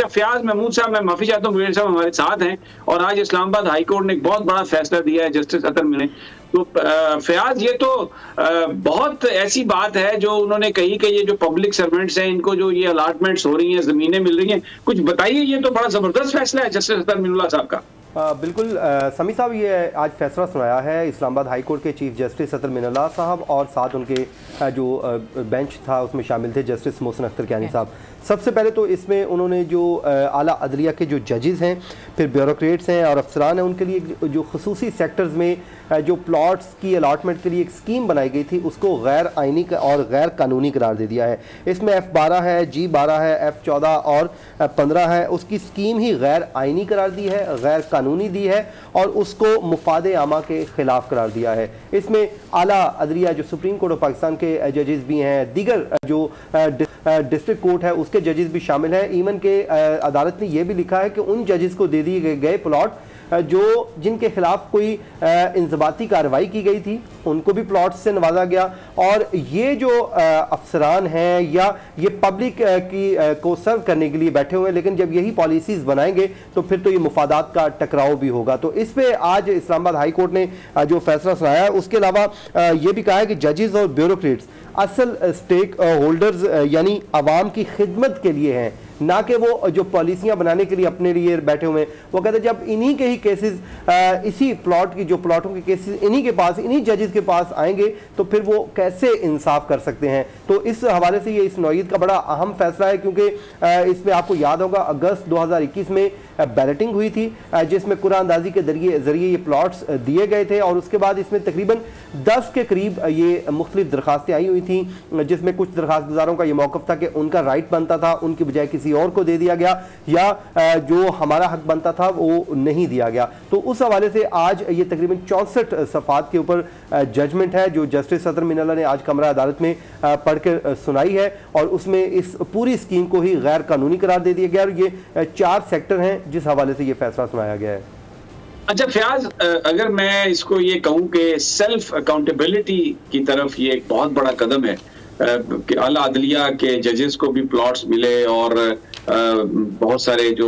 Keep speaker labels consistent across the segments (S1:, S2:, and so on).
S1: अच्छा फयाज महमूद साहब, मैं माफी चाहता हूँ, साहब हमारे साथ हैं और आज इस्लामाबाद हाई कोर्ट ने एक बहुत बड़ा फैसला दिया है जस्टिस अतर ने। तो फयाज, ये तो बहुत ऐसी बात है जो उन्होंने कही कि ये जो पब्लिक सर्वेंट्स हैं इनको जो ये अलॉटमेंट्स हो रही हैं, जमीनें मिल रही हैं, कुछ बताइए, ये तो बड़ा जबरदस्त फैसला है जस्टिस अतर मिनुल्लाह साहब का।
S2: बिल्कुल समी साहब, ये आज फैसला सुनाया है इस्लामाबाद हाई कोर्ट के चीफ जस्टिस अतर मिनुल्लाह साहब और साथ उनके जो बेंच था उसमें शामिल थे जस्टिस मोहसिन अख्तर कियानी साहब। सबसे पहले तो इसमें उन्होंने जो आला अदलिया के जो जजेस हैं, फिर ब्यूरोक्रेट्स हैं और अफसरान हैं, उनके लिए जो खसूसी सेक्टर्स में जो प्लॉट्स की अलाटमेंट के लिए एक स्कीम बनाई गई थी उसको गैर आइनी और गैर कानूनी करार दे दिया है। इसमें F12 है, G12 है, F14 और 15 है, उसकी स्कीम ही गैर आइनी करार दी है, गैर कानूनी दी है और उसको मुफादे आमा के खिलाफ करार दिया है। इसमें आला अदलिया जो सुप्रीम कोर्ट ऑफ पाकिस्तान के जजेस भी हैं, दीगर जो डिस्ट्रिक्ट कोर्ट है उसके जजेस भी शामिल हैं। इवन के अदालत ने यह भी लिखा है कि उन जजेस को दे दिए गए प्लॉट जो जिनके खिलाफ कोई इंजबाती कार्रवाई की गई थी उनको भी प्लॉट से नवाजा गया। और ये जो अफसरान हैं या ये पब्लिक को सर्व करने के लिए बैठे हुए हैं, लेकिन जब यही पॉलिसीज़ बनाएंगे तो फिर तो ये मुफादात का टकराव भी होगा। तो इस पे आज इस्लामाबाद हाई कोर्ट ने जो फैसला सुनाया है, उसके अलावा ये भी कहा है कि जजेस और ब्यूरोक्रेट्स असल स्टेक होल्डर्स यानी आवाम की खिदमत के लिए हैं, ना कि वो जो पॉलिसियां बनाने के लिए अपने लिए बैठे हुए हैं। वो कहते हैं जब इन्हीं के ही केसेस, इसी प्लॉट की जो प्लॉटों के केसेस इन्हीं के पास, इन्हीं जजेस के पास आएंगे तो फिर वो कैसे इंसाफ कर सकते हैं। तो इस हवाले से ये इस नौयत का बड़ा अहम फैसला है, क्योंकि इसमें आपको याद होगा अगस्त 2021 में बैलेटिंग हुई थी जिसमें कुरान अंदाजी के जरिए ये प्लॉट्स दिए गए थे और उसके बाद इसमें तकरीबन 10 के करीब ये मुख्तलिफ दरखास्तें आई हुई थी, जिसमें कुछ दरखास्त गुजारों का ये मौक़िफ़ था कि उनका राइट बनता था, उनकी बजाय किसी और को दे दिया गया, या जो हमारा हक बनता था वो नहीं दिया गया। तो उस हवाले से आज ये तकरीबन 64 सफ़ात के ऊपर जजमेंट है जो जस्टिस अतर मिनुल्लाह ने आज कमरा अदालत में पढ़ कर सुनाई है और उसमें इस पूरी स्कीम को ही गैर कानूनी करार दे दिया गया और ये 4 सेक्टर हैं जिस हवाले से ये फैसला सुनाया गया है।
S1: अच्छा फयाज, अगर मैं इसको ये कहूँ कि सेल्फ अकाउंटेबिलिटी की तरफ ये एक बहुत बड़ा कदम है कि आला अदलिया के जजेस को भी प्लॉट्स मिले और बहुत सारे जो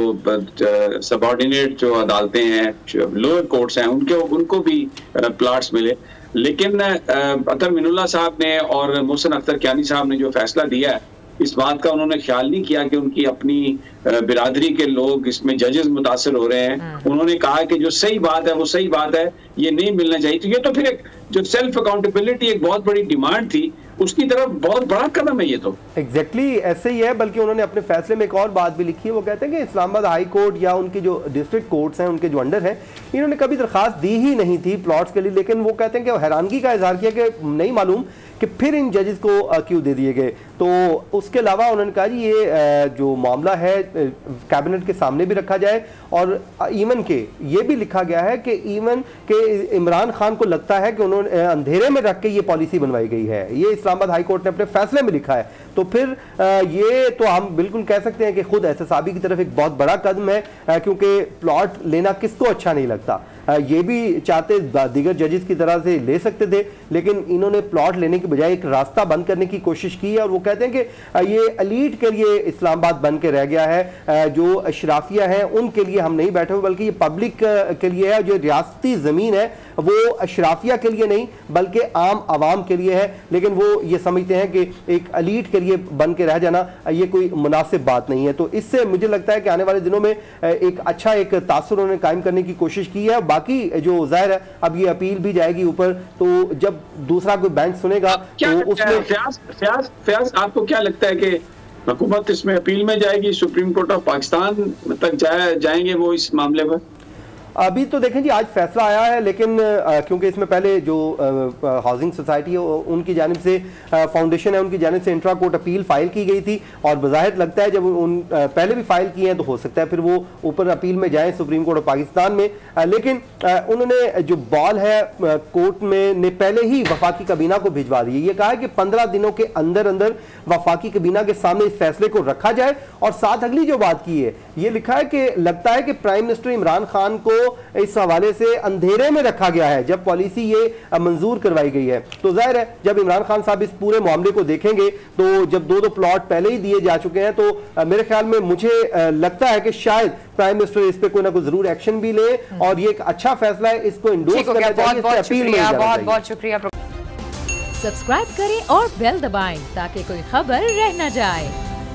S1: सबऑर्डिनेट जो अदालतें हैं, लोअर कोर्ट्स हैं, उनको भी प्लॉट्स मिले। लेकिन अतर मिनुल्लाह साहब ने और मोहसिन अख्तर कियानी साहब ने जो फैसला दिया है, इस बात का उन्होंने ख्याल नहीं किया कि उनकी अपनी बिरादरी के लोग इसमें जजेस मुतासर हो रहे हैं। उन्होंने कहा कि जो सही बात है वो सही बात है, ये नहीं मिलना चाहिए। तो ये तो फिर एक जो सेल्फ अकाउंटेबिलिटी एक बहुत बड़ी डिमांड थी, उसकी तरफ बहुत बड़ा कदम है ये तो।
S2: एग्जैक्टली ऐसे ही है, बल्कि उन्होंने अपने फैसले में एक और बात भी लिखी है। वो कहते हैं कि इस्लामाबाद हाई कोर्ट या उनके जो डिस्ट्रिक्ट कोर्ट्स हैं उनके जो अंडर हैं, इन्होंने कभी दरखास्त दी ही नहीं थी प्लॉट्स के लिए, लेकिन वो कहते हैं कि हैरानगी का इजहार किया कि नहीं मालूम कि फिर इन जजेस को क्यों दे दिए गए। तो उसके अलावा उन्होंने कहा जी ये जो मामला है कैबिनेट के सामने भी रखा जाए और ईवन के ये भी लिखा गया है कि ईवन के इमरान खान को लगता है कि उन्होंने अंधेरे में रख के ये पॉलिसी बनवाई गई है। ये इस्लामाबाद हाई कोर्ट ने अपने फैसले में लिखा है। तो फिर ये तो हम बिल्कुल कह सकते हैं कि खुद एहतसाबी की तरफ एक बहुत बड़ा कदम है, क्योंकि प्लॉट लेना किसको अच्छा नहीं लगता। ये भी चाहते दीगर जजेस की तरह से ले सकते थे, लेकिन इन्होंने प्लॉट लेने की बजाय एक रास्ता बंद करने की कोशिश की है। और वो कहते हैं कि ये एलीट के लिए इस्लामाबाद बन के रह गया है, जो अशराफिया हैं उनके लिए हम नहीं बैठे हुए, बल्कि ये पब्लिक के लिए है। जो रियासती ज़मीन है वो अशराफिया के लिए नहीं बल्कि आम आवाम के लिए है, लेकिन वो ये समझते हैं कि एक एलीट के लिए बन के रह जाना ये कोई मुनासिब बात नहीं है। तो इससे मुझे लगता है कि आने वाले दिनों में एक अच्छा एक तासुर उन्होंने कायम करने की कोशिश की है। बाकी जो जाहिर है अब ये अपील भी जाएगी ऊपर, तो जब दूसरा कोई बेंच सुनेगा तो उसमें
S1: फयाज आपको क्या लगता है कि हुकूमत इसमें अपील में जाएगी, सुप्रीम कोर्ट ऑफ पाकिस्तान तक जाएंगे वो इस मामले में?
S2: अभी तो देखें जी आज फैसला आया है, लेकिन क्योंकि इसमें पहले जो हाउसिंग सोसाइटी है उनकी जानिब से फाउंडेशन है उनकी जानिब से इंट्रा कोर्ट अपील फाइल की गई थी और बज़ाहिर लगता है जब उन पहले भी फाइल किए हैं तो हो सकता है फिर वो ऊपर अपील में जाएं सुप्रीम कोर्ट ऑफ पाकिस्तान में। लेकिन उन्होंने जो बॉल है कोर्ट में ने पहले ही वफाकी kabina को भिजवा दी। ये कहा है कि 15 दिनों के अंदर अंदर वफाकी kabina के सामने इस फैसले को रखा जाए। और साथ अगली जो बात की है ये लिखा है कि लगता है कि प्राइम मिनिस्टर इमरान खान को इस हवाले से अंधेरे में रखा गया है जब पॉलिसी ये मंजूर करवाई गई है। तो जाहिर है जब इमरान खान साहब इस पूरे मामले को देखेंगे तो जब दो प्लॉट पहले ही दिए जा चुके हैं तो मेरे ख्याल में मुझे लगता है कि शायद प्राइम मिनिस्टर इस पे कोई ना कोई जरूर एक्शन भी ले और ये एक अच्छा फैसला है, इसको इंडोर्स करना चाहिए,
S3: बहुत बहुत शुक्रिया।
S4: सब्सक्राइब करें और बेल दबाएं ताकि कोई खबर रह न जाए।